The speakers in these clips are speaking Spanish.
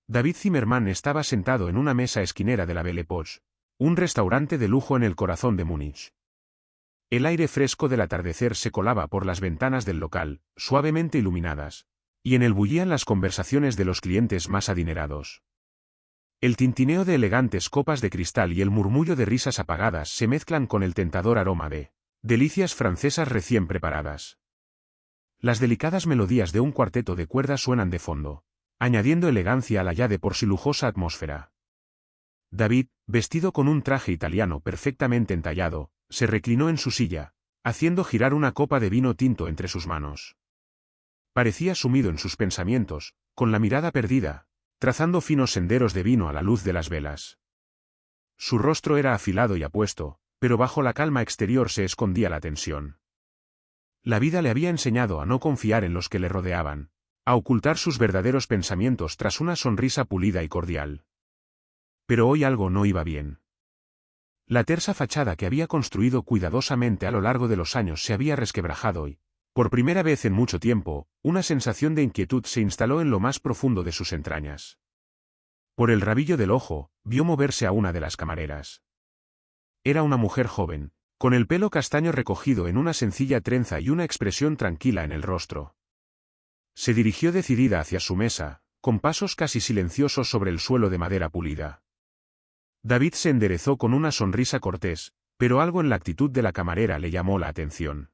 David Zimmerman estaba sentado en una mesa esquinera de la Belle Époque, un restaurante de lujo en el corazón de Múnich. El aire fresco del atardecer se colaba por las ventanas del local, suavemente iluminadas, y en él bullían las conversaciones de los clientes más adinerados. El tintineo de elegantes copas de cristal y el murmullo de risas apagadas se mezclan con el tentador aroma de delicias francesas recién preparadas. Las delicadas melodías de un cuarteto de cuerdas suenan de fondo, añadiendo elegancia a la ya de por sí lujosa atmósfera. David, vestido con un traje italiano perfectamente entallado, se reclinó en su silla, haciendo girar una copa de vino tinto entre sus manos. Parecía sumido en sus pensamientos, con la mirada perdida, trazando finos senderos de vino a la luz de las velas. Su rostro era afilado y apuesto, pero bajo la calma exterior se escondía la tensión. La vida le había enseñado a no confiar en los que le rodeaban, a ocultar sus verdaderos pensamientos tras una sonrisa pulida y cordial. Pero hoy algo no iba bien. La tersa fachada que había construido cuidadosamente a lo largo de los años se había resquebrajado y, por primera vez en mucho tiempo, una sensación de inquietud se instaló en lo más profundo de sus entrañas. Por el rabillo del ojo, vio moverse a una de las camareras. Era una mujer joven, con el pelo castaño recogido en una sencilla trenza y una expresión tranquila en el rostro. Se dirigió decidida hacia su mesa, con pasos casi silenciosos sobre el suelo de madera pulida. David se enderezó con una sonrisa cortés, pero algo en la actitud de la camarera le llamó la atención.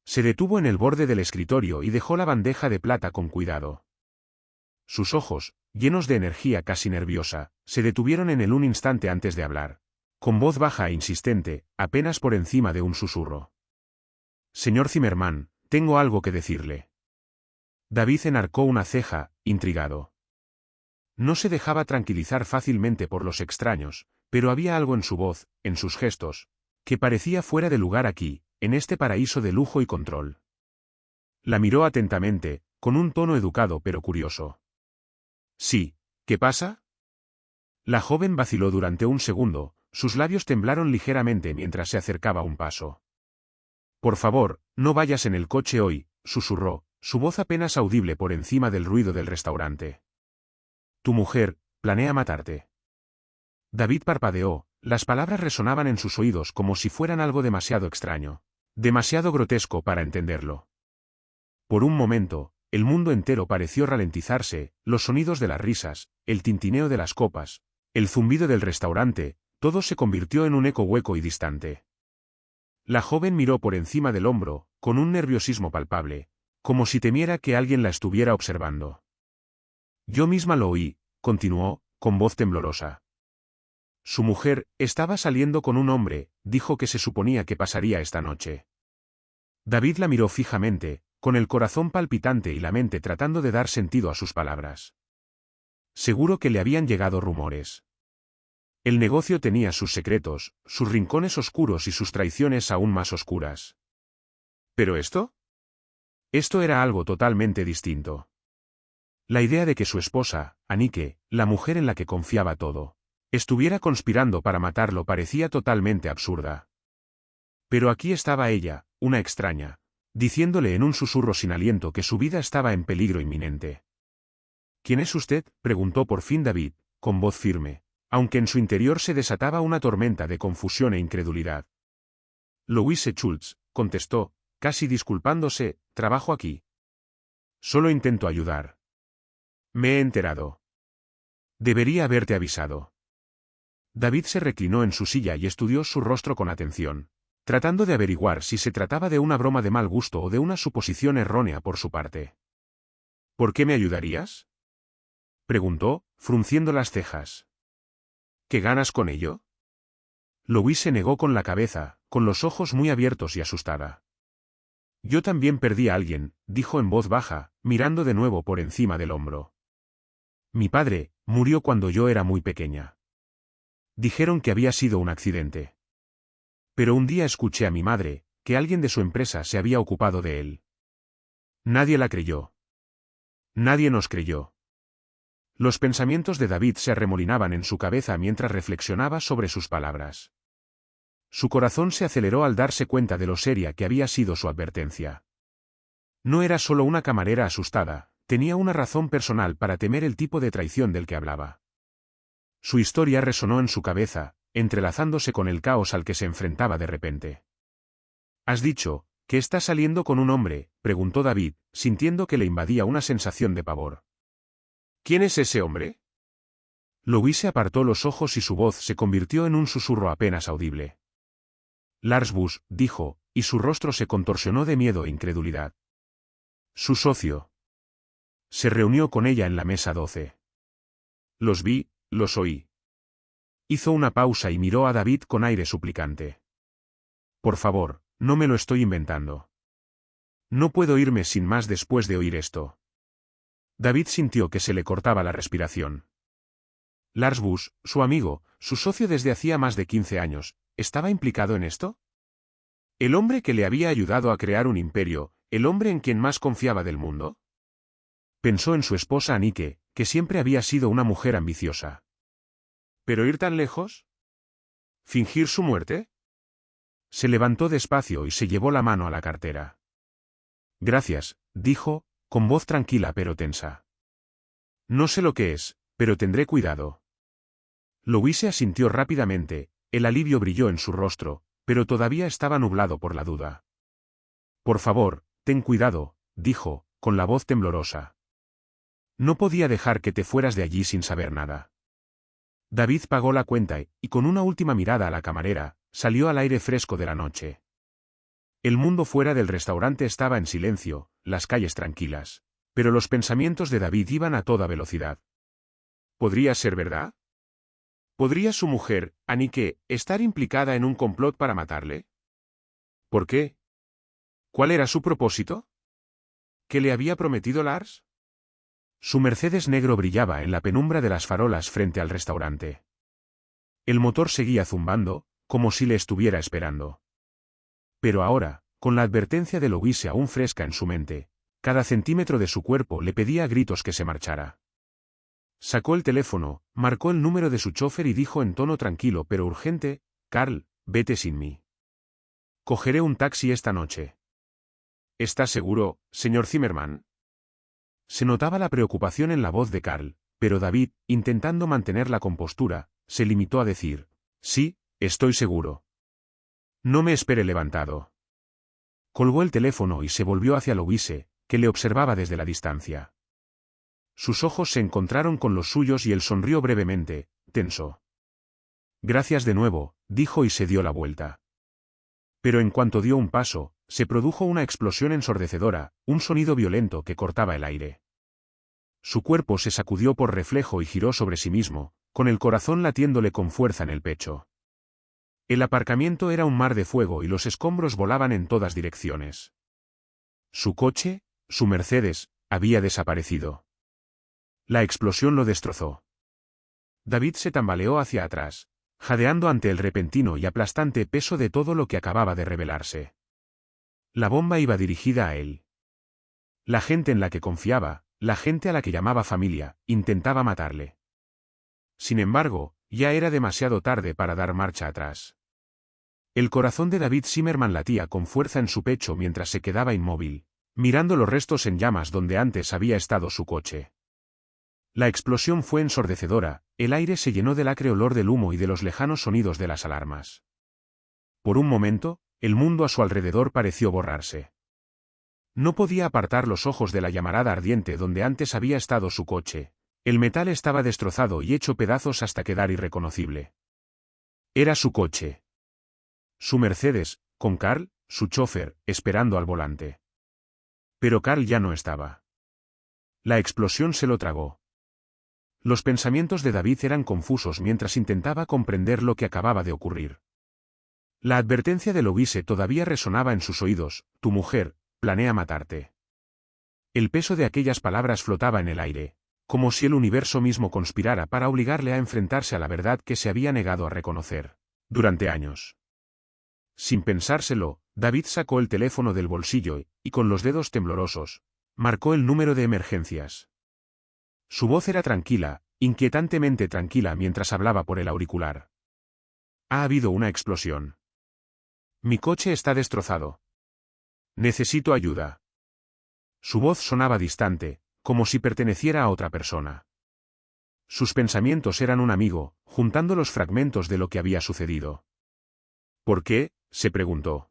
Se detuvo en el borde del escritorio y dejó la bandeja de plata con cuidado. Sus ojos, llenos de energía casi nerviosa, se detuvieron en él un instante antes de hablar, con voz baja e insistente, apenas por encima de un susurro. Señor Zimmerman, tengo algo que decirle. David enarcó una ceja, intrigado. No se dejaba tranquilizar fácilmente por los extraños, pero había algo en su voz, en sus gestos, que parecía fuera de lugar aquí, en este paraíso de lujo y control. La miró atentamente, con un tono educado pero curioso. Sí, ¿qué pasa? La joven vaciló durante un segundo, sus labios temblaron ligeramente mientras se acercaba un paso. Por favor, no vayas en el coche hoy, susurró, su voz apenas audible por encima del ruido del restaurante. Tu mujer planea matarte. David parpadeó, las palabras resonaban en sus oídos como si fueran algo demasiado extraño, demasiado grotesco para entenderlo. Por un momento, el mundo entero pareció ralentizarse, los sonidos de las risas, el tintineo de las copas, el zumbido del restaurante, todo se convirtió en un eco hueco y distante. La joven miró por encima del hombro, con un nerviosismo palpable, como si temiera que alguien la estuviera observando. Yo misma lo oí, continuó, con voz temblorosa. Su mujer estaba saliendo con un hombre, dijo que se suponía que pasaría esta noche. David la miró fijamente, con el corazón palpitante y la mente tratando de dar sentido a sus palabras. Seguro que le habían llegado rumores. El negocio tenía sus secretos, sus rincones oscuros y sus traiciones aún más oscuras. ¿Pero esto? Esto era algo totalmente distinto. La idea de que su esposa, Anike, la mujer en la que confiaba todo, estuviera conspirando para matarlo parecía totalmente absurda. Pero aquí estaba ella, una extraña, diciéndole en un susurro sin aliento que su vida estaba en peligro inminente. ¿Quién es usted?, preguntó por fin David, con voz firme, aunque en su interior se desataba una tormenta de confusión e incredulidad. Louise Schultz, contestó, casi disculpándose, trabajo aquí. Solo intento ayudar. Me he enterado. Debería haberte avisado. David se reclinó en su silla y estudió su rostro con atención, tratando de averiguar si se trataba de una broma de mal gusto o de una suposición errónea por su parte. ¿Por qué me ayudarías?, preguntó, frunciendo las cejas. ¿Qué ganas con ello? Louise se negó con la cabeza, con los ojos muy abiertos y asustada. Yo también perdí a alguien, dijo en voz baja, mirando de nuevo por encima del hombro. Mi padre murió cuando yo era muy pequeña. Dijeron que había sido un accidente. Pero un día escuché a mi madre, que alguien de su empresa se había ocupado de él. Nadie la creyó. Nadie nos creyó. Los pensamientos de David se arremolinaban en su cabeza mientras reflexionaba sobre sus palabras. Su corazón se aceleró al darse cuenta de lo seria que había sido su advertencia. No era solo una camarera asustada, tenía una razón personal para temer el tipo de traición del que hablaba. Su historia resonó en su cabeza, entrelazándose con el caos al que se enfrentaba de repente. «¿Has dicho que estás saliendo con un hombre?», preguntó David, sintiendo que le invadía una sensación de pavor. «¿Quién es ese hombre?». Louise apartó los ojos y su voz se convirtió en un susurro apenas audible. «Lars Busch», dijo, y su rostro se contorsionó de miedo e incredulidad. «Su socio». Se reunió con ella en la mesa 12. «Los vi, los oí». Hizo una pausa y miró a David con aire suplicante. «Por favor, no me lo estoy inventando. No puedo irme sin más después de oír esto». David sintió que se le cortaba la respiración. Lars Busch, su amigo, su socio desde hacía más de 15 años, ¿estaba implicado en esto? ¿El hombre que le había ayudado a crear un imperio, el hombre en quien más confiaba del mundo? Pensó en su esposa Anike, que siempre había sido una mujer ambiciosa. ¿Pero ir tan lejos? ¿Fingir su muerte? Se levantó despacio y se llevó la mano a la cartera. «Gracias», dijo, con voz tranquila pero tensa. «No sé lo que es, pero tendré cuidado». Louise asintió rápidamente, el alivio brilló en su rostro, pero todavía estaba nublado por la duda. «Por favor, ten cuidado», dijo, con la voz temblorosa. «No podía dejar que te fueras de allí sin saber nada». David pagó la cuenta y con una última mirada a la camarera, salió al aire fresco de la noche. El mundo fuera del restaurante estaba en silencio, las calles tranquilas, pero los pensamientos de David iban a toda velocidad. ¿Podría ser verdad? ¿Podría su mujer, Anike, estar implicada en un complot para matarle? ¿Por qué? ¿Cuál era su propósito? ¿Qué le había prometido Lars? Su Mercedes negro brillaba en la penumbra de las farolas frente al restaurante. El motor seguía zumbando, como si le estuviera esperando. Pero ahora, con la advertencia de Louise aún fresca en su mente, cada centímetro de su cuerpo le pedía a gritos que se marchara. Sacó el teléfono, marcó el número de su chofer y dijo en tono tranquilo pero urgente: «Carl, vete sin mí. Cogeré un taxi esta noche». «¿Estás seguro, señor Zimmerman?». Se notaba la preocupación en la voz de Carl, pero David, intentando mantener la compostura, se limitó a decir: «Sí, estoy seguro». «No me espere levantado». Colgó el teléfono y se volvió hacia Louise, que le observaba desde la distancia. Sus ojos se encontraron con los suyos y él sonrió brevemente, tenso. «Gracias de nuevo», dijo y se dio la vuelta. Pero en cuanto dio un paso, se produjo una explosión ensordecedora, un sonido violento que cortaba el aire. Su cuerpo se sacudió por reflejo y giró sobre sí mismo, con el corazón latiéndole con fuerza en el pecho. El aparcamiento era un mar de fuego y los escombros volaban en todas direcciones. Su coche, su Mercedes, había desaparecido. La explosión lo destrozó. David se tambaleó hacia atrás, jadeando ante el repentino y aplastante peso de todo lo que acababa de revelarse. La bomba iba dirigida a él. La gente en la que confiaba, la gente a la que llamaba familia, intentaba matarle. Sin embargo, ya era demasiado tarde para dar marcha atrás. El corazón de David Zimmerman latía con fuerza en su pecho mientras se quedaba inmóvil, mirando los restos en llamas donde antes había estado su coche. La explosión fue ensordecedora, el aire se llenó del acre olor del humo y de los lejanos sonidos de las alarmas. Por un momento, el mundo a su alrededor pareció borrarse. No podía apartar los ojos de la llamarada ardiente donde antes había estado su coche. El metal estaba destrozado y hecho pedazos hasta quedar irreconocible. Era su coche. Su Mercedes, con Carl, su chofer, esperando al volante. Pero Carl ya no estaba. La explosión se lo tragó. Los pensamientos de David eran confusos mientras intentaba comprender lo que acababa de ocurrir. La advertencia de Louise todavía resonaba en sus oídos: «Tu mujer planea matarte». El peso de aquellas palabras flotaba en el aire, como si el universo mismo conspirara para obligarle a enfrentarse a la verdad que se había negado a reconocer durante años. Sin pensárselo, David sacó el teléfono del bolsillo y, con los dedos temblorosos, marcó el número de emergencias. Su voz era tranquila, inquietantemente tranquila mientras hablaba por el auricular. «Ha habido una explosión. Mi coche está destrozado. Necesito ayuda». Su voz sonaba distante, como si perteneciera a otra persona. Sus pensamientos eran un amigo, juntando los fragmentos de lo que había sucedido. ¿Por qué?, se preguntó.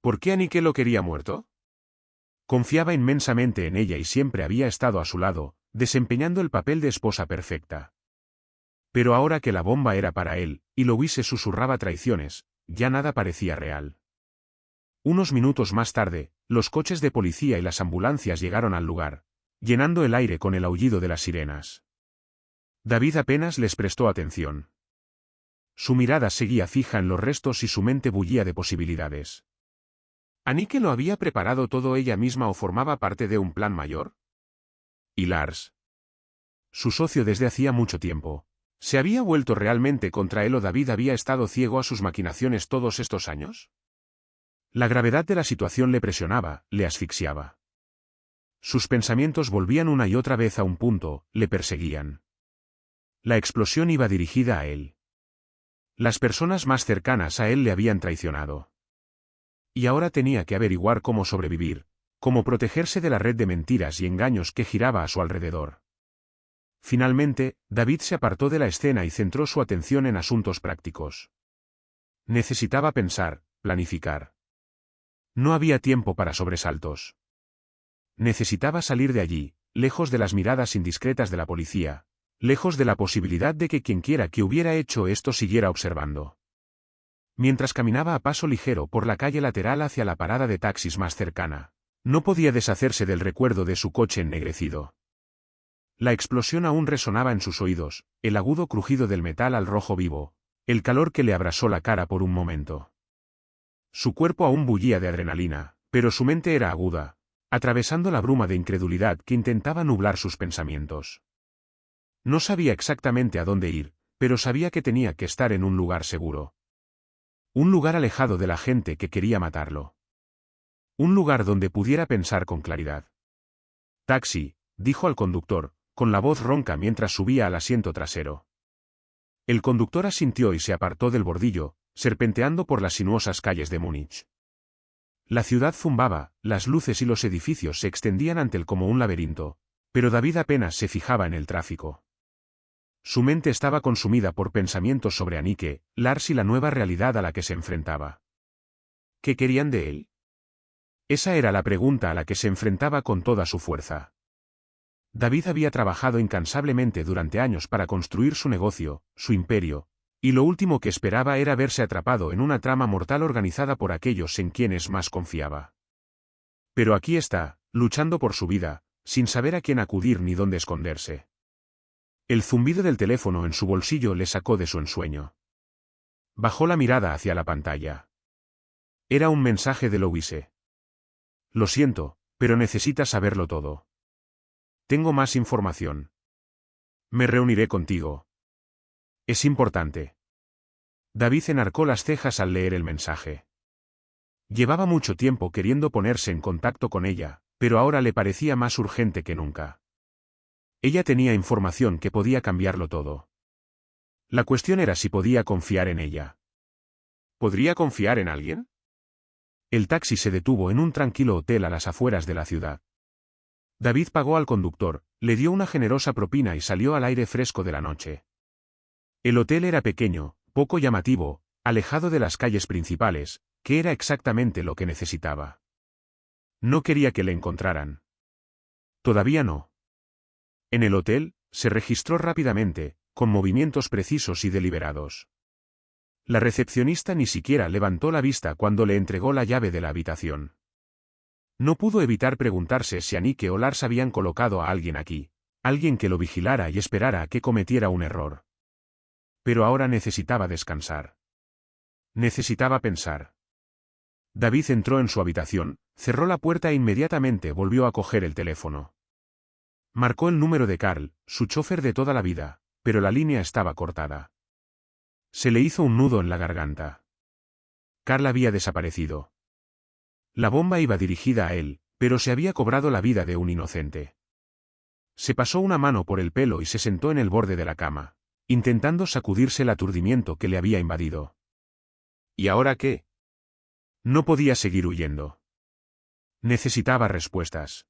¿Por qué Anike lo quería muerto? Confiaba inmensamente en ella y siempre había estado a su lado, desempeñando el papel de esposa perfecta. Pero ahora que la bomba era para él, y Louise susurraba traiciones, ya nada parecía real. Unos minutos más tarde, los coches de policía y las ambulancias llegaron al lugar, llenando el aire con el aullido de las sirenas. David apenas les prestó atención. Su mirada seguía fija en los restos y su mente bullía de posibilidades. ¿Anike lo había preparado todo ella misma o formaba parte de un plan mayor? ¿Y Lars? Su socio desde hacía mucho tiempo. ¿Se había vuelto realmente contra él o David había estado ciego a sus maquinaciones todos estos años? La gravedad de la situación le presionaba, le asfixiaba. Sus pensamientos volvían una y otra vez a un punto, le perseguían. La explosión iba dirigida a él. Las personas más cercanas a él le habían traicionado. Y ahora tenía que averiguar cómo sobrevivir, cómo protegerse de la red de mentiras y engaños que giraba a su alrededor. Finalmente, David se apartó de la escena y centró su atención en asuntos prácticos. Necesitaba pensar, planificar. No había tiempo para sobresaltos. Necesitaba salir de allí, lejos de las miradas indiscretas de la policía, lejos de la posibilidad de que quienquiera que hubiera hecho esto siguiera observando. Mientras caminaba a paso ligero por la calle lateral hacia la parada de taxis más cercana, no podía deshacerse del recuerdo de su coche ennegrecido. La explosión aún resonaba en sus oídos, el agudo crujido del metal al rojo vivo, el calor que le abrasó la cara por un momento. Su cuerpo aún bullía de adrenalina, pero su mente era aguda, atravesando la bruma de incredulidad que intentaba nublar sus pensamientos. No sabía exactamente a dónde ir, pero sabía que tenía que estar en un lugar seguro. Un lugar alejado de la gente que quería matarlo. Un lugar donde pudiera pensar con claridad. Taxi, dijo al conductor, con la voz ronca mientras subía al asiento trasero. El conductor asintió y se apartó del bordillo, serpenteando por las sinuosas calles de Múnich. La ciudad zumbaba, las luces y los edificios se extendían ante él como un laberinto, pero David apenas se fijaba en el tráfico. Su mente estaba consumida por pensamientos sobre Anike, Lars y la nueva realidad a la que se enfrentaba. ¿Qué querían de él? Esa era la pregunta a la que se enfrentaba con toda su fuerza. David había trabajado incansablemente durante años para construir su negocio, su imperio, y lo último que esperaba era verse atrapado en una trama mortal organizada por aquellos en quienes más confiaba. Pero aquí está, luchando por su vida, sin saber a quién acudir ni dónde esconderse. El zumbido del teléfono en su bolsillo le sacó de su ensueño. Bajó la mirada hacia la pantalla. Era un mensaje de Louise. Lo siento, pero necesitas saberlo todo. Tengo más información. Me reuniré contigo. Es importante. David enarcó las cejas al leer el mensaje. Llevaba mucho tiempo queriendo ponerse en contacto con ella, pero ahora le parecía más urgente que nunca. Ella tenía información que podía cambiarlo todo. La cuestión era si podía confiar en ella. ¿Podría confiar en alguien? El taxi se detuvo en un tranquilo hotel a las afueras de la ciudad. David pagó al conductor, le dio una generosa propina y salió al aire fresco de la noche. El hotel era pequeño, poco llamativo, alejado de las calles principales, que era exactamente lo que necesitaba. No quería que le encontraran. Todavía no. En el hotel, se registró rápidamente, con movimientos precisos y deliberados. La recepcionista ni siquiera levantó la vista cuando le entregó la llave de la habitación. No pudo evitar preguntarse si Anike o Lars habían colocado a alguien aquí, alguien que lo vigilara y esperara a que cometiera un error. Pero ahora necesitaba descansar. Necesitaba pensar. David entró en su habitación, cerró la puerta e inmediatamente volvió a coger el teléfono. Marcó el número de Carl, su chofer de toda la vida, pero la línea estaba cortada. Se le hizo un nudo en la garganta. Carl había desaparecido. La bomba iba dirigida a él, pero se había cobrado la vida de un inocente. Se pasó una mano por el pelo y se sentó en el borde de la cama, intentando sacudirse el aturdimiento que le había invadido. ¿Y ahora qué? No podía seguir huyendo. Necesitaba respuestas.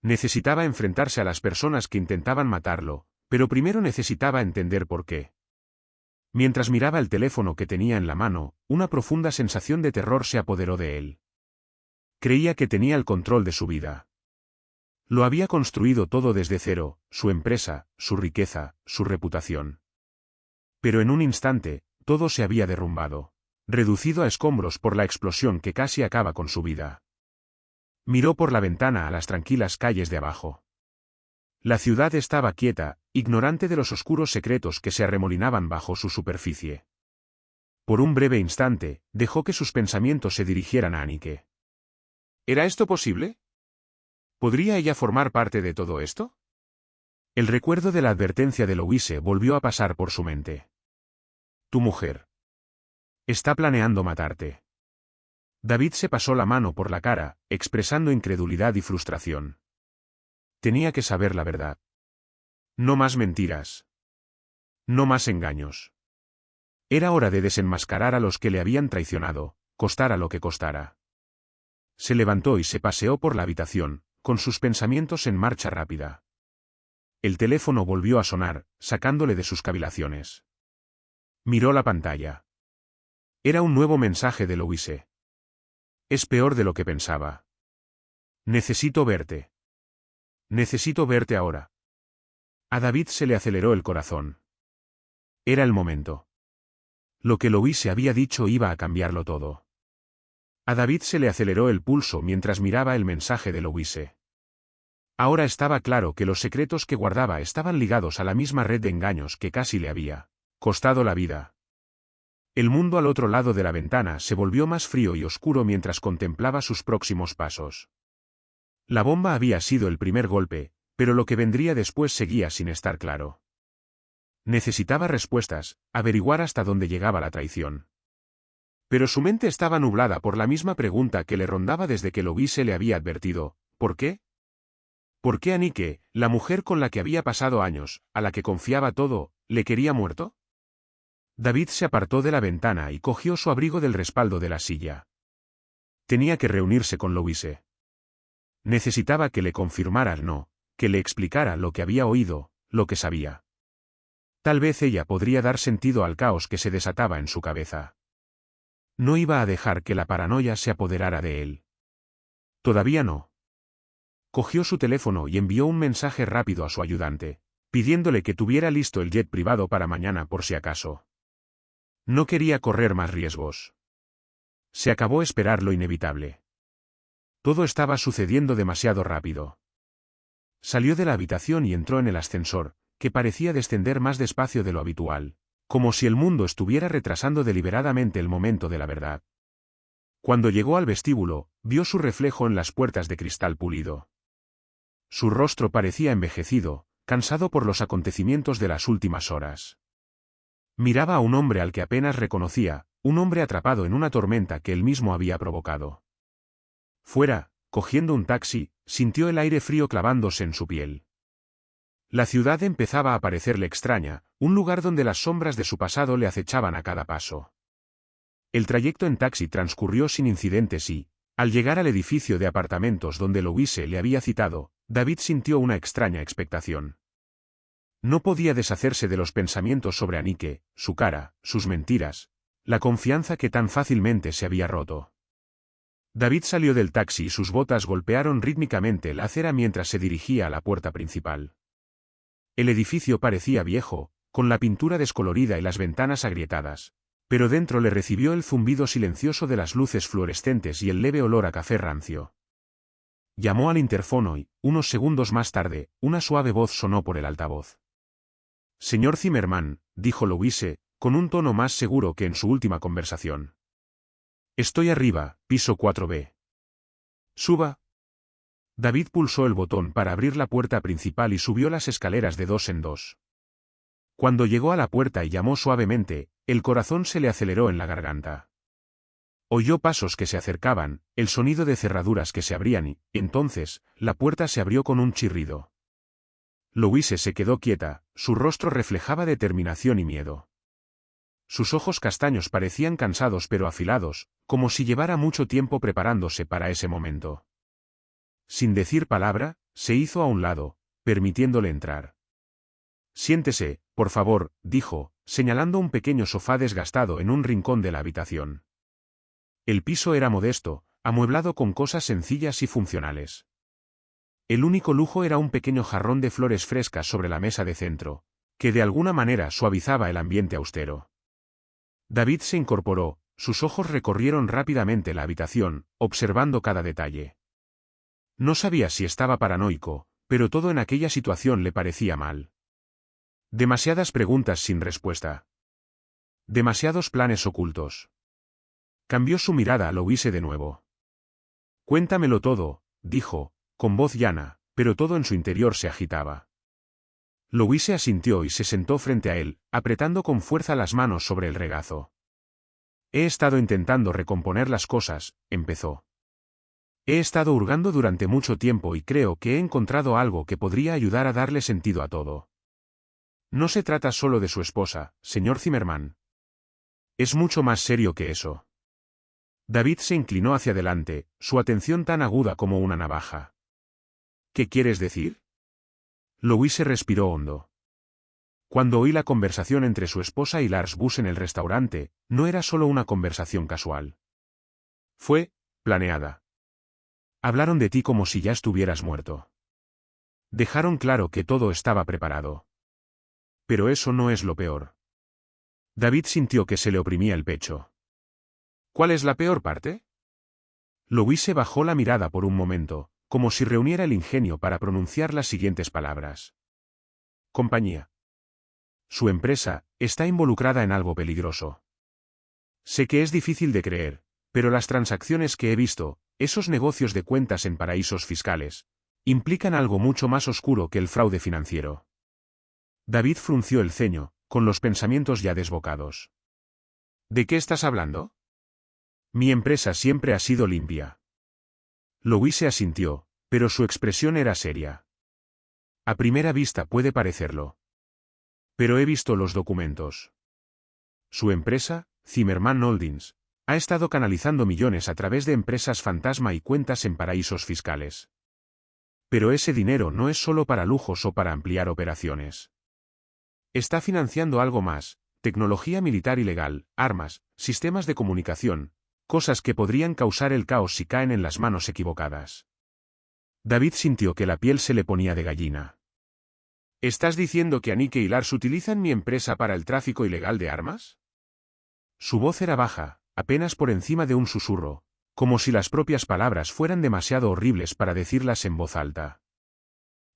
Necesitaba enfrentarse a las personas que intentaban matarlo, pero primero necesitaba entender por qué. Mientras miraba el teléfono que tenía en la mano, una profunda sensación de terror se apoderó de él. Creía que tenía el control de su vida. Lo había construido todo desde cero, su empresa, su riqueza, su reputación. Pero en un instante, todo se había derrumbado, reducido a escombros por la explosión que casi acaba con su vida. Miró por la ventana a las tranquilas calles de abajo. La ciudad estaba quieta, ignorante de los oscuros secretos que se arremolinaban bajo su superficie. Por un breve instante, dejó que sus pensamientos se dirigieran a Anike. ¿Era esto posible? ¿Podría ella formar parte de todo esto? El recuerdo de la advertencia de Louise volvió a pasar por su mente. Tu mujer. Está planeando matarte. David se pasó la mano por la cara, expresando incredulidad y frustración. Tenía que saber la verdad. No más mentiras. No más engaños. Era hora de desenmascarar a los que le habían traicionado, costara lo que costara. Se levantó y se paseó por la habitación, con sus pensamientos en marcha rápida. El teléfono volvió a sonar, sacándole de sus cavilaciones. Miró la pantalla. Era un nuevo mensaje de Louise. Es peor de lo que pensaba. Necesito verte. Necesito verte ahora. A David se le aceleró el corazón. Era el momento. Lo que Louise había dicho iba a cambiarlo todo. A David se le aceleró el pulso mientras miraba el mensaje de Louise. Ahora estaba claro que los secretos que guardaba estaban ligados a la misma red de engaños que casi le había costado la vida. El mundo al otro lado de la ventana se volvió más frío y oscuro mientras contemplaba sus próximos pasos. La bomba había sido el primer golpe, pero lo que vendría después seguía sin estar claro. Necesitaba respuestas, averiguar hasta dónde llegaba la traición. Pero su mente estaba nublada por la misma pregunta que le rondaba desde que Louise le había advertido: ¿por qué? ¿Por qué Anike, la mujer con la que había pasado años, a la que confiaba todo, le quería muerto? David se apartó de la ventana y cogió su abrigo del respaldo de la silla. Tenía que reunirse con Louise. Necesitaba que le confirmara el no, que le explicara lo que había oído, lo que sabía. Tal vez ella podría dar sentido al caos que se desataba en su cabeza. No iba a dejar que la paranoia se apoderara de él. Todavía no. Cogió su teléfono y envió un mensaje rápido a su ayudante, pidiéndole que tuviera listo el jet privado para mañana por si acaso. No quería correr más riesgos. Se acabó esperar lo inevitable. Todo estaba sucediendo demasiado rápido. Salió de la habitación y entró en el ascensor, que parecía descender más despacio de lo habitual, como si el mundo estuviera retrasando deliberadamente el momento de la verdad. Cuando llegó al vestíbulo, vio su reflejo en las puertas de cristal pulido. Su rostro parecía envejecido, cansado por los acontecimientos de las últimas horas. Miraba a un hombre al que apenas reconocía, un hombre atrapado en una tormenta que él mismo había provocado. Fuera, cogiendo un taxi, sintió el aire frío clavándose en su piel. La ciudad empezaba a parecerle extraña, un lugar donde las sombras de su pasado le acechaban a cada paso. El trayecto en taxi transcurrió sin incidentes y, al llegar al edificio de apartamentos donde Louise le había citado, David sintió una extraña expectación. No podía deshacerse de los pensamientos sobre Anike, su cara, sus mentiras, la confianza que tan fácilmente se había roto. David salió del taxi y sus botas golpearon rítmicamente la acera mientras se dirigía a la puerta principal. El edificio parecía viejo, con la pintura descolorida y las ventanas agrietadas, pero dentro le recibió el zumbido silencioso de las luces fluorescentes y el leve olor a café rancio. Llamó al interfono y, unos segundos más tarde, una suave voz sonó por el altavoz. Señor Zimmerman, dijo Louise, con un tono más seguro que en su última conversación. Estoy arriba, piso 4B. Suba. David pulsó el botón para abrir la puerta principal y subió las escaleras de dos en dos. Cuando llegó a la puerta y llamó suavemente, el corazón se le aceleró en la garganta. Oyó pasos que se acercaban, el sonido de cerraduras que se abrían y, entonces, la puerta se abrió con un chirrido. Louise se quedó quieta, su rostro reflejaba determinación y miedo. Sus ojos castaños parecían cansados pero afilados, como si llevara mucho tiempo preparándose para ese momento. Sin decir palabra, se hizo a un lado, permitiéndole entrar. Siéntese, por favor, dijo, señalando un pequeño sofá desgastado en un rincón de la habitación. El piso era modesto, amueblado con cosas sencillas y funcionales. El único lujo era un pequeño jarrón de flores frescas sobre la mesa de centro, que de alguna manera suavizaba el ambiente austero. David se incorporó, sus ojos recorrieron rápidamente la habitación, observando cada detalle. No sabía si estaba paranoico, pero todo en aquella situación le parecía mal. Demasiadas preguntas sin respuesta. Demasiados planes ocultos. Cambió su mirada a Louise de nuevo. Cuéntamelo todo, dijo, con voz llana, pero todo en su interior se agitaba. Louise asintió y se sentó frente a él, apretando con fuerza las manos sobre el regazo. He estado intentando recomponer las cosas, empezó. He estado hurgando durante mucho tiempo y creo que he encontrado algo que podría ayudar a darle sentido a todo. No se trata solo de su esposa, señor Zimmerman. Es mucho más serio que eso. David se inclinó hacia adelante, su atención tan aguda como una navaja. ¿Qué quieres decir? Louise respiró hondo. Cuando oí la conversación entre su esposa y Lars Buss en el restaurante, no era solo una conversación casual. Fue planeada. Hablaron de ti como si ya estuvieras muerto. Dejaron claro que todo estaba preparado. Pero eso no es lo peor. David sintió que se le oprimía el pecho. ¿Cuál es la peor parte? Louise bajó la mirada por un momento, como si reuniera el ingenio para pronunciar las siguientes palabras. Compañía. Su empresa está involucrada en algo peligroso. Sé que es difícil de creer, pero las transacciones que he visto, esos negocios de cuentas en paraísos fiscales, implican algo mucho más oscuro que el fraude financiero. David frunció el ceño, con los pensamientos ya desbocados. ¿De qué estás hablando? Mi empresa siempre ha sido limpia. Louise asintió, pero su expresión era seria. A primera vista puede parecerlo. Pero he visto los documentos. Su empresa, Zimmerman Holdings, ha estado canalizando millones a través de empresas fantasma y cuentas en paraísos fiscales. Pero ese dinero no es solo para lujos o para ampliar operaciones. Está financiando algo más, tecnología militar ilegal, armas, sistemas de comunicación, cosas que podrían causar el caos si caen en las manos equivocadas. David sintió que la piel se le ponía de gallina. ¿Estás diciendo que Anike y Lars utilizan mi empresa para el tráfico ilegal de armas? Su voz era baja, apenas por encima de un susurro, como si las propias palabras fueran demasiado horribles para decirlas en voz alta.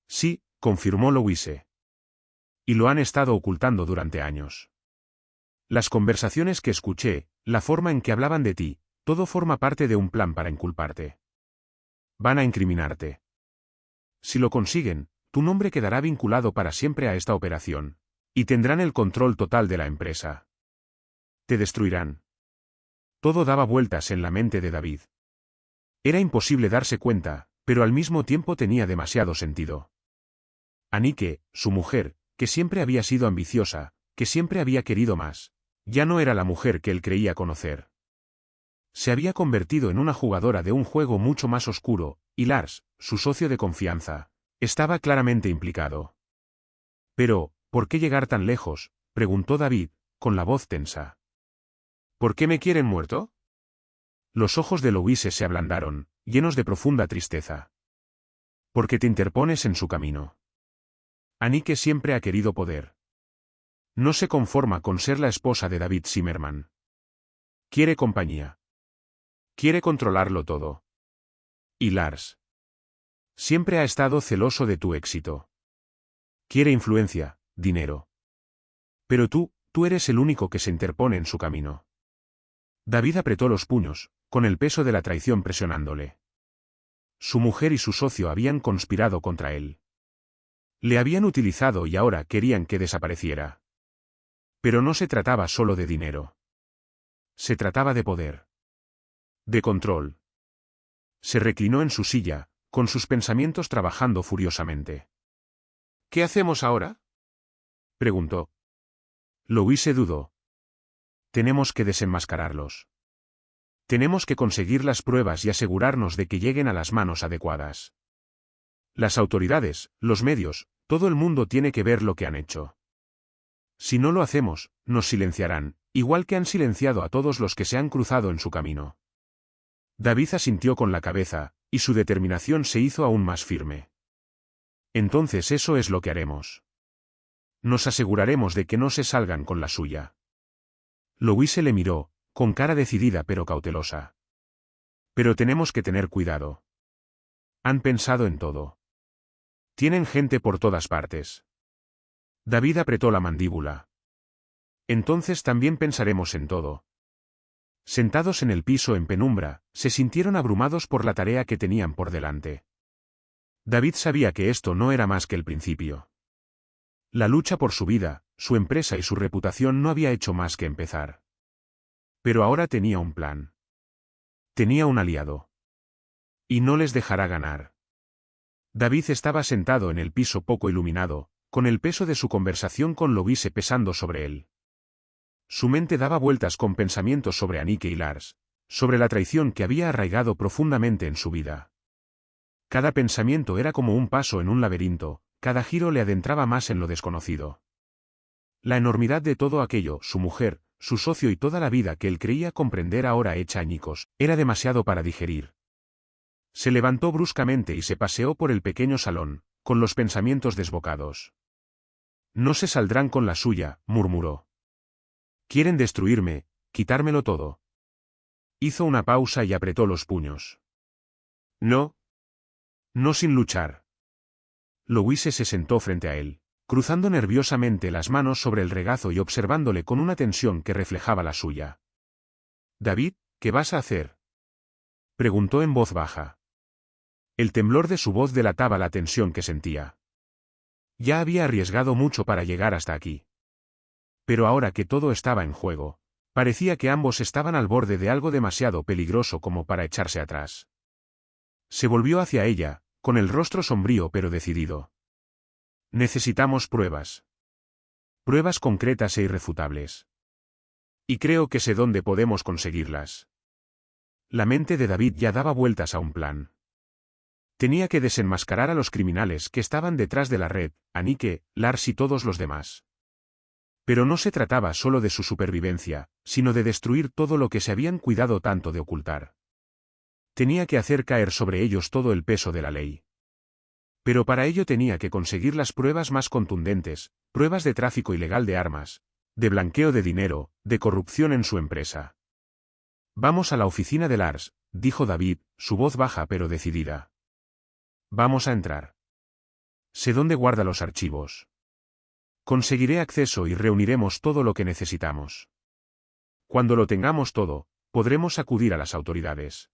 Sí, confirmó Louise. Y lo han estado ocultando durante años. Las conversaciones que escuché, la forma en que hablaban de ti, todo forma parte de un plan para inculparte. Van a incriminarte. Si lo consiguen, tu nombre quedará vinculado para siempre a esta operación, y tendrán el control total de la empresa. Te destruirán. Todo daba vueltas en la mente de David. Era imposible darse cuenta, pero al mismo tiempo tenía demasiado sentido. Anike, su mujer, que siempre había sido ambiciosa, que siempre había querido más, ya no era la mujer que él creía conocer. Se había convertido en una jugadora de un juego mucho más oscuro, y Lars, su socio de confianza, estaba claramente implicado. Pero, ¿por qué llegar tan lejos?, preguntó David, con la voz tensa. ¿Por qué me quieren muerto? Los ojos de Louise se ablandaron, llenos de profunda tristeza. Porque te interpones en su camino. Anike siempre ha querido poder. No se conforma con ser la esposa de David Zimmerman. Quiere compañía. Quiere controlarlo todo. Y Lars. Siempre ha estado celoso de tu éxito. Quiere influencia, dinero. Pero tú eres el único que se interpone en su camino. David apretó los puños, con el peso de la traición presionándole. Su mujer y su socio habían conspirado contra él. Le habían utilizado y ahora querían que desapareciera. Pero no se trataba solo de dinero. Se trataba de poder. De control. Se reclinó en su silla, con sus pensamientos trabajando furiosamente. ¿Qué hacemos ahora?, preguntó. Louise dudó. Tenemos que desenmascararlos. Tenemos que conseguir las pruebas y asegurarnos de que lleguen a las manos adecuadas. Las autoridades, los medios, todo el mundo tiene que ver lo que han hecho. Si no lo hacemos, nos silenciarán, igual que han silenciado a todos los que se han cruzado en su camino. David asintió con la cabeza, y su determinación se hizo aún más firme. Entonces eso es lo que haremos. Nos aseguraremos de que no se salgan con la suya. Louise le miró, con cara decidida pero cautelosa. Pero tenemos que tener cuidado. Han pensado en todo. Tienen gente por todas partes. David apretó la mandíbula. Entonces también pensaremos en todo. Sentados en el piso en penumbra, se sintieron abrumados por la tarea que tenían por delante. David sabía que esto no era más que el principio. La lucha por su vida, su empresa y su reputación no había hecho más que empezar. Pero ahora tenía un plan. Tenía un aliado. Y no les dejará ganar. David estaba sentado en el piso poco iluminado, con el peso de su conversación con Louise pesando sobre él. Su mente daba vueltas con pensamientos sobre Anike y Lars, sobre la traición que había arraigado profundamente en su vida. Cada pensamiento era como un paso en un laberinto, cada giro le adentraba más en lo desconocido. La enormidad de todo aquello, su mujer, su socio y toda la vida que él creía comprender ahora hecha añicos, era demasiado para digerir. Se levantó bruscamente y se paseó por el pequeño salón, con los pensamientos desbocados. No se saldrán con la suya, murmuró. Quieren destruirme, quitármelo todo. Hizo una pausa y apretó los puños. No. No sin luchar. Louise se sentó frente a él, cruzando nerviosamente las manos sobre el regazo y observándole con una tensión que reflejaba la suya. «David, ¿qué vas a hacer?», preguntó en voz baja. El temblor de su voz delataba la tensión que sentía. Ya había arriesgado mucho para llegar hasta aquí. Pero ahora que todo estaba en juego, parecía que ambos estaban al borde de algo demasiado peligroso como para echarse atrás. Se volvió hacia ella, con el rostro sombrío pero decidido. Necesitamos pruebas. Pruebas concretas e irrefutables. Y creo que sé dónde podemos conseguirlas. La mente de David ya daba vueltas a un plan. Tenía que desenmascarar a los criminales que estaban detrás de la red, Anike, Lars y todos los demás. Pero no se trataba solo de su supervivencia, sino de destruir todo lo que se habían cuidado tanto de ocultar. Tenía que hacer caer sobre ellos todo el peso de la ley. Pero para ello tenía que conseguir las pruebas más contundentes, pruebas de tráfico ilegal de armas, de blanqueo de dinero, de corrupción en su empresa. «Vamos a la oficina de Lars», dijo David, su voz baja pero decidida. «Vamos a entrar. Sé dónde guarda los archivos. Conseguiré acceso y reuniremos todo lo que necesitamos. Cuando lo tengamos todo, podremos acudir a las autoridades».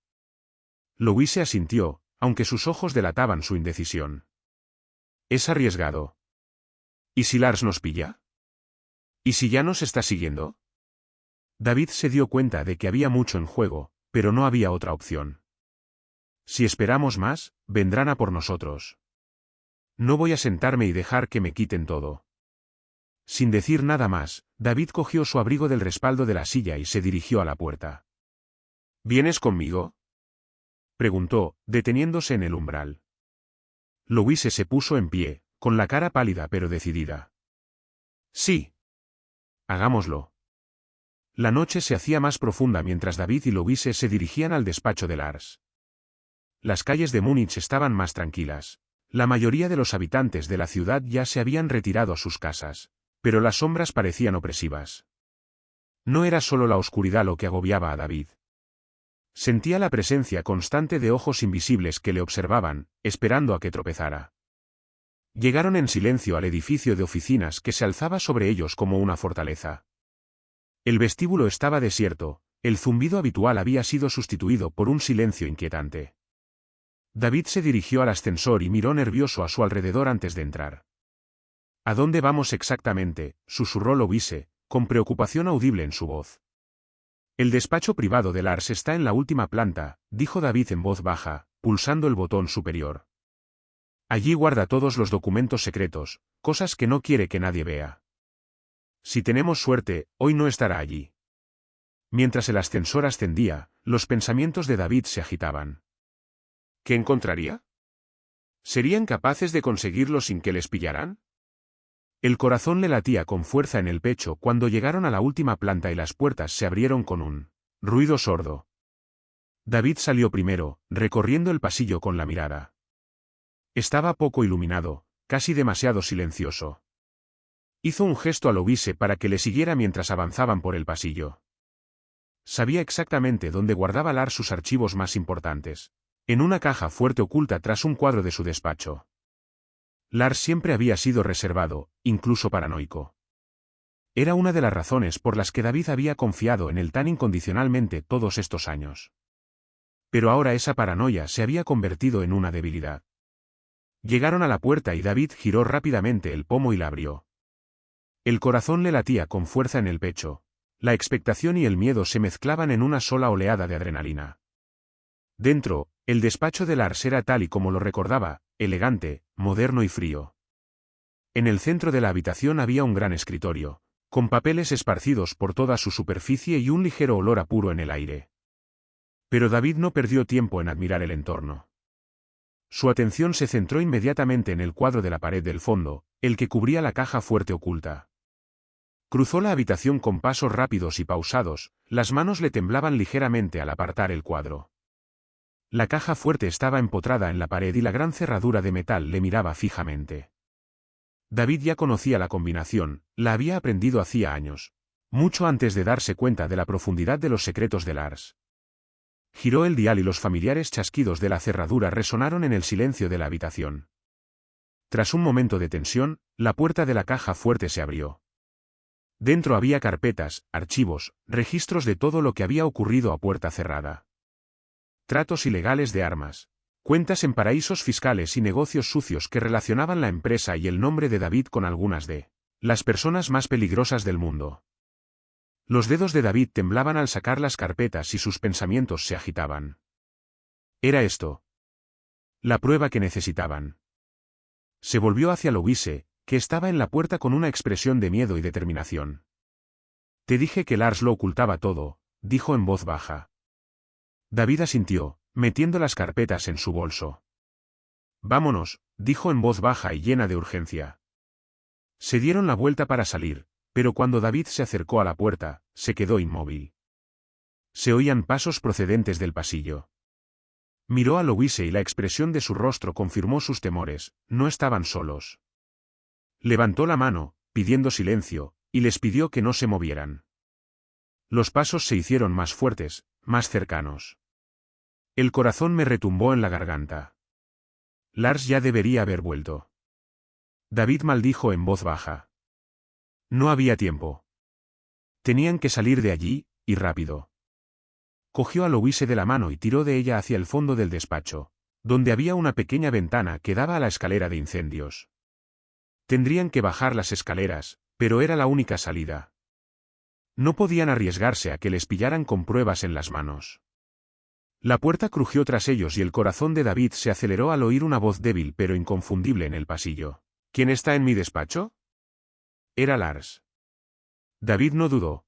Louise asintió, aunque sus ojos delataban su indecisión. «Es arriesgado. ¿Y si Lars nos pilla? ¿Y si ya nos está siguiendo?» David se dio cuenta de que había mucho en juego, pero no había otra opción. «Si esperamos más, vendrán a por nosotros. No voy a sentarme y dejar que me quiten todo». Sin decir nada más, David cogió su abrigo del respaldo de la silla y se dirigió a la puerta. «¿Vienes conmigo?», preguntó, deteniéndose en el umbral. Louise se puso en pie, con la cara pálida pero decidida. «Sí. Hagámoslo». La noche se hacía más profunda mientras David y Louise se dirigían al despacho de Lars. Las calles de Múnich estaban más tranquilas. La mayoría de los habitantes de la ciudad ya se habían retirado a sus casas, pero las sombras parecían opresivas. No era solo la oscuridad lo que agobiaba a David. Sentía la presencia constante de ojos invisibles que le observaban, esperando a que tropezara. Llegaron en silencio al edificio de oficinas que se alzaba sobre ellos como una fortaleza. El vestíbulo estaba desierto, el zumbido habitual había sido sustituido por un silencio inquietante. David se dirigió al ascensor y miró nervioso a su alrededor antes de entrar. «¿A dónde vamos exactamente?», susurró Louise, con preocupación audible en su voz. «El despacho privado de Lars está en la última planta», dijo David en voz baja, pulsando el botón superior. «Allí guarda todos los documentos secretos, cosas que no quiere que nadie vea. Si tenemos suerte, hoy no estará allí». Mientras el ascensor ascendía, los pensamientos de David se agitaban. ¿Qué encontraría? ¿Serían capaces de conseguirlo sin que les pillaran? El corazón le latía con fuerza en el pecho cuando llegaron a la última planta y las puertas se abrieron con un ruido sordo. David salió primero, recorriendo el pasillo con la mirada. Estaba poco iluminado, casi demasiado silencioso. Hizo un gesto a Lovise para que le siguiera mientras avanzaban por el pasillo. Sabía exactamente dónde guardaba Lars sus archivos más importantes. En una caja fuerte oculta tras un cuadro de su despacho. Lars siempre había sido reservado, incluso paranoico. Era una de las razones por las que David había confiado en él tan incondicionalmente todos estos años. Pero ahora esa paranoia se había convertido en una debilidad. Llegaron a la puerta y David giró rápidamente el pomo y la abrió. El corazón le latía con fuerza en el pecho. La expectación y el miedo se mezclaban en una sola oleada de adrenalina. Dentro, el despacho de Lars era tal y como lo recordaba, elegante, moderno y frío. En el centro de la habitación había un gran escritorio, con papeles esparcidos por toda su superficie y un ligero olor a puro en el aire. Pero David no perdió tiempo en admirar el entorno. Su atención se centró inmediatamente en el cuadro de la pared del fondo, el que cubría la caja fuerte oculta. Cruzó la habitación con pasos rápidos y pausados, las manos le temblaban ligeramente al apartar el cuadro. La caja fuerte estaba empotrada en la pared y la gran cerradura de metal le miraba fijamente. David ya conocía la combinación, la había aprendido hacía años, mucho antes de darse cuenta de la profundidad de los secretos de Lars. Giró el dial y los familiares chasquidos de la cerradura resonaron en el silencio de la habitación. Tras un momento de tensión, la puerta de la caja fuerte se abrió. Dentro había carpetas, archivos, registros de todo lo que había ocurrido a puerta cerrada. Tratos ilegales de armas, cuentas en paraísos fiscales y negocios sucios que relacionaban la empresa y el nombre de David con algunas de las personas más peligrosas del mundo. Los dedos de David temblaban al sacar las carpetas y sus pensamientos se agitaban. Era esto la prueba que necesitaban. Se volvió hacia Lovise, que estaba en la puerta con una expresión de miedo y determinación. Te dije que Lars lo ocultaba todo, dijo en voz baja. David asintió, metiendo las carpetas en su bolso. Vámonos, dijo en voz baja y llena de urgencia. Se dieron la vuelta para salir, pero cuando David se acercó a la puerta, se quedó inmóvil. Se oían pasos procedentes del pasillo. Miró a Lovise y la expresión de su rostro confirmó sus temores, no estaban solos. Levantó la mano, pidiendo silencio, y les pidió que no se movieran. Los pasos se hicieron más fuertes, más cercanos. El corazón me retumbó en la garganta. Lars ya debería haber vuelto. David maldijo en voz baja. No había tiempo. Tenían que salir de allí, y rápido. Cogió a Lovise de la mano y tiró de ella hacia el fondo del despacho, donde había una pequeña ventana que daba a la escalera de incendios. Tendrían que bajar las escaleras, pero era la única salida. No podían arriesgarse a que les pillaran con pruebas en las manos. La puerta crujió tras ellos y el corazón de David se aceleró al oír una voz débil pero inconfundible en el pasillo. ¿Quién está en mi despacho? Era Lars. David no dudó.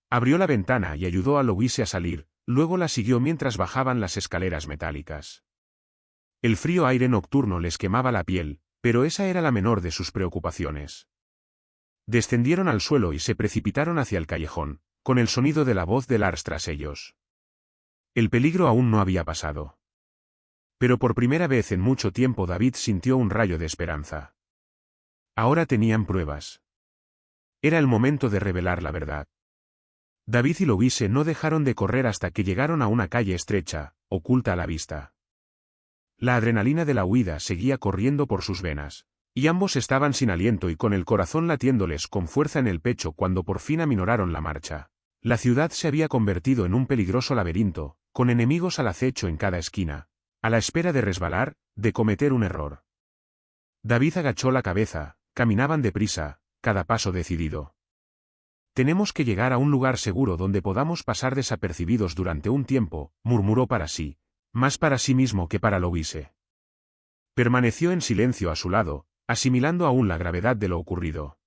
Abrió la ventana y ayudó a Lovise a salir, luego la siguió mientras bajaban las escaleras metálicas. El frío aire nocturno les quemaba la piel, pero esa era la menor de sus preocupaciones. Descendieron al suelo y se precipitaron hacia el callejón, con el sonido de la voz de Lars tras ellos. El peligro aún no había pasado. Pero por primera vez en mucho tiempo David sintió un rayo de esperanza. Ahora tenían pruebas. Era el momento de revelar la verdad. David y Lovise no dejaron de correr hasta que llegaron a una calle estrecha, oculta a la vista. La adrenalina de la huida seguía corriendo por sus venas, y ambos estaban sin aliento y con el corazón latiéndoles con fuerza en el pecho cuando por fin aminoraron la marcha. La ciudad se había convertido en un peligroso laberinto, con enemigos al acecho en cada esquina, a la espera de resbalar, de cometer un error. David agachó la cabeza, caminaban deprisa, cada paso decidido. Tenemos que llegar a un lugar seguro donde podamos pasar desapercibidos durante un tiempo, murmuró para sí, más para sí mismo que para Lovise. Permaneció en silencio a su lado, asimilando aún la gravedad de lo ocurrido.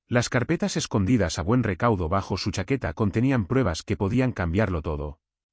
Las carpetas escondidas a buen recaudo bajo su chaqueta contenían pruebas que podían cambiarlo todo.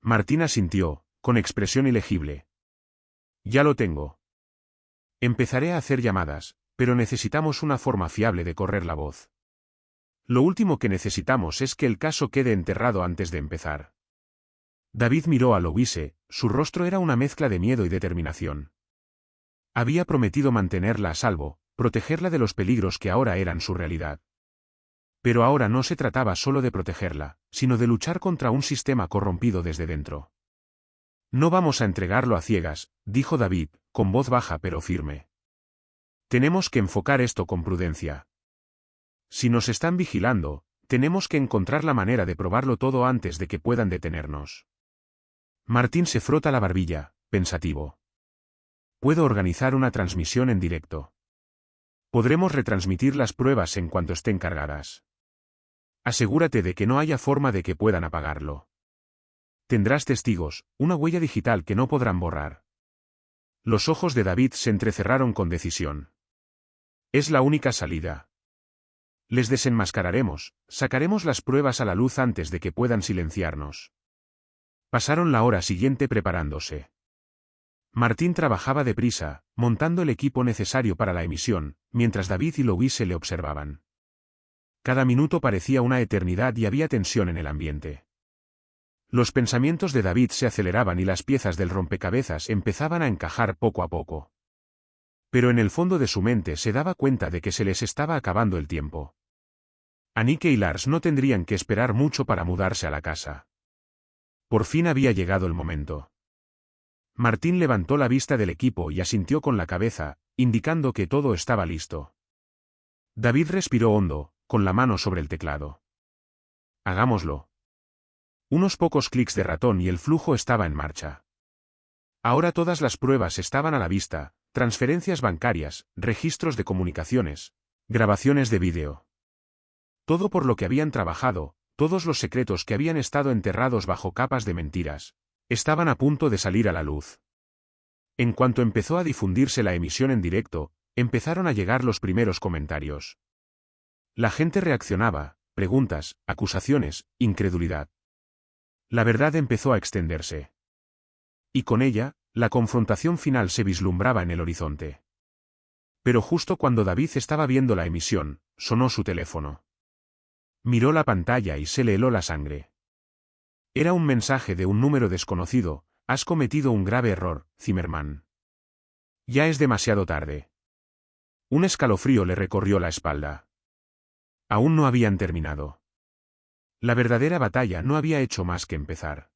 Martín asintió, con expresión ilegible. Ya lo tengo. Empezaré a hacer llamadas, pero necesitamos una forma fiable de correr la voz. Lo último que necesitamos es que el caso quede enterrado antes de empezar. David miró a Louise, su rostro era una mezcla de miedo y determinación. Había prometido mantenerla a salvo, protegerla de los peligros que ahora eran su realidad. Pero ahora no se trataba solo de protegerla, sino de luchar contra un sistema corrompido desde dentro. No vamos a entregarlo a ciegas, dijo David, con voz baja pero firme. Tenemos que enfocar esto con prudencia. Si nos están vigilando, tenemos que encontrar la manera de probarlo todo antes de que puedan detenernos. Martín se frota la barbilla, pensativo. Puedo organizar una transmisión en directo. Podremos retransmitir las pruebas en cuanto estén cargadas. Asegúrate de que no haya forma de que puedan apagarlo. Tendrás testigos, una huella digital que no podrán borrar. Los ojos de David se entrecerraron con decisión. Es la única salida. Les desenmascararemos, sacaremos las pruebas a la luz antes de que puedan silenciarnos. Pasaron la hora siguiente preparándose. Martín trabajaba deprisa, montando el equipo necesario para la emisión, mientras David y Louise le observaban. Cada minuto parecía una eternidad y había tensión en el ambiente. Los pensamientos de David se aceleraban y las piezas del rompecabezas empezaban a encajar poco a poco. Pero en el fondo de su mente se daba cuenta de que se les estaba acabando el tiempo. Anike y Lars no tendrían que esperar mucho para mudarse a la casa. Por fin había llegado el momento. Martín levantó la vista del equipo y asintió con la cabeza, indicando que todo estaba listo. David respiró hondo, con la mano sobre el teclado. Hagámoslo. Unos pocos clics de ratón y el flujo estaba en marcha. Ahora todas las pruebas estaban a la vista, transferencias bancarias, registros de comunicaciones, grabaciones de vídeo. Todo por lo que habían trabajado, todos los secretos que habían estado enterrados bajo capas de mentiras, estaban a punto de salir a la luz. En cuanto empezó a difundirse la emisión en directo, empezaron a llegar los primeros comentarios. La gente reaccionaba, preguntas, acusaciones, incredulidad. La verdad empezó a extenderse. Y con ella, la confrontación final se vislumbraba en el horizonte. Pero justo cuando David estaba viendo la emisión, sonó su teléfono. Miró la pantalla y se le heló la sangre. Era un mensaje de un número desconocido: has cometido un grave error, Zimmerman. Ya es demasiado tarde. Un escalofrío le recorrió la espalda. Aún no habían terminado. La verdadera batalla no había hecho más que empezar.